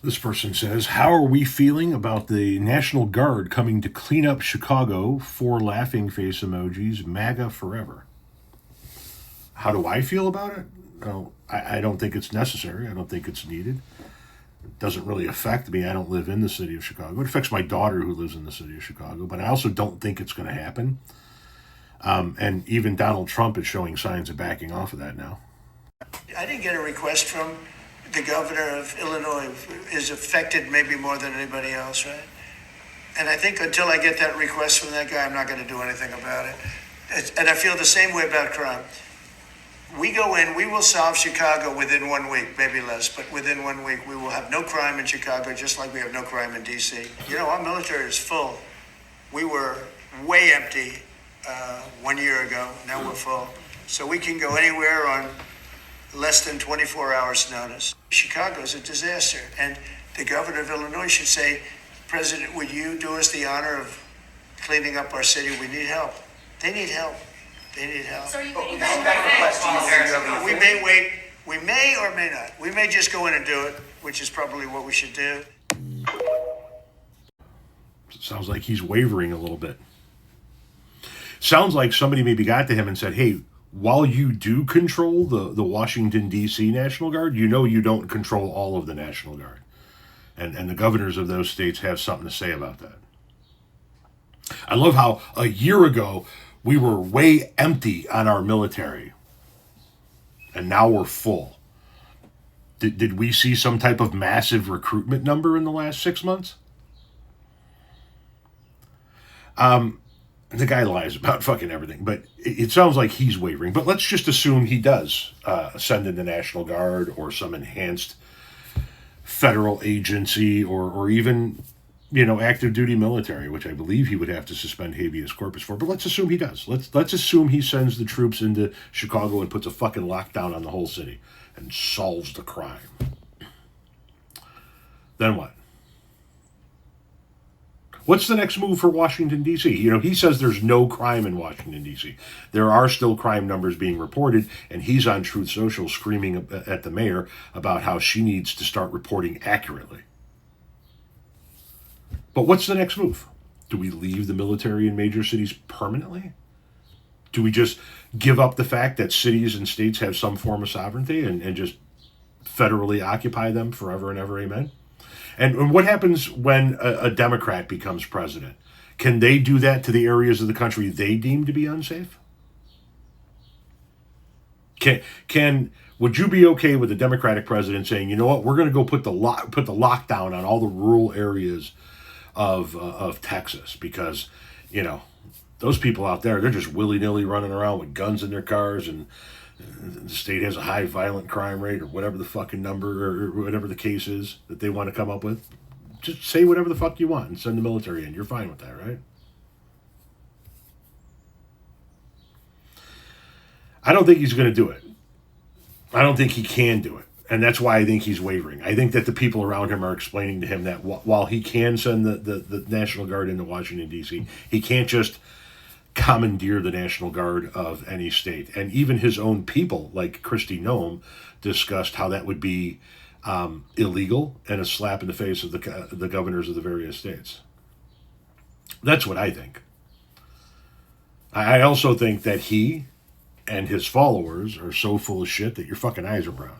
This person says, how are we feeling about the National Guard coming to clean up Chicago? 4 laughing face emojis, MAGA forever. How do I feel about it? No, I don't think it's necessary. I don't think it's needed. It doesn't really affect me. I don't live in the city of Chicago. It affects my daughter who lives in the city of Chicago, but I also don't think it's going to happen. And even Donald Trump is showing signs of backing off of that now. I didn't get a request from the governor of Illinois, who is affected maybe more than anybody else, right? And I think until I get that request from that guy, I'm not going to do anything about it. And I feel the same way about crime. We go in, we will solve Chicago within 1 week, maybe less, but within 1 week, we will have no crime in Chicago, just like we have no crime in D.C. You know, our military is full. We were way empty 1 year ago. Now we're full. So we can go anywhere on less than 24 hours notice. Chicago is a disaster. And the governor of Illinois should say, President, would you do us the honor of cleaning up our city? We need help. They need help. They need help. So you We may wait. We may or may not. We may just go in and do it, which is probably what we should do. Sounds like he's wavering a little bit. Sounds like somebody maybe got to him and said, hey, while you do control the Washington, D.C. National Guard, you know you don't control all of the National Guard. And the governors of those states have something to say about that. I love how a year ago we were way empty on our military. And now we're full. Did we see some type of massive recruitment number in the last 6 months? The guy lies about fucking everything, but it sounds like he's wavering. But let's just assume he does send in the National Guard or some enhanced federal agency or even, active duty military, which I believe he would have to suspend habeas corpus for. But let's assume he does. Let's assume he sends the troops into Chicago and puts a fucking lockdown on the whole city and solves the crime. Then what? What's the next move for Washington, D.C.? He says there's no crime in Washington, D.C. There are still crime numbers being reported, and he's on Truth Social screaming at the mayor about how she needs to start reporting accurately. But what's the next move? Do we leave the military in major cities permanently? Do we just give up the fact that cities and states have some form of sovereignty and just federally occupy them forever and ever, amen? And what happens when a Democrat becomes president? Can they do that to the areas of the country they deem to be unsafe? Would you be okay with a Democratic president saying, you know what, we're going to go put the lockdown on all the rural areas of Texas because, those people out there, they're just willy-nilly running around with guns in their cars, and the state has a high violent crime rate or whatever the fucking number or whatever the case is that they want to come up with. Just say whatever the fuck you want and send the military in. You're fine with that, right? I don't think he's going to do it. I don't think he can do it. And that's why I think he's wavering. I think that the people around him are explaining to him that while he can send the National Guard into Washington, D.C., he can't just commandeer the National Guard of any state. And even his own people, like Kristi Noem, discussed how that would be illegal and a slap in the face of the governors of the various states. That's what I think. I also think that he and his followers are so full of shit that your fucking eyes are brown.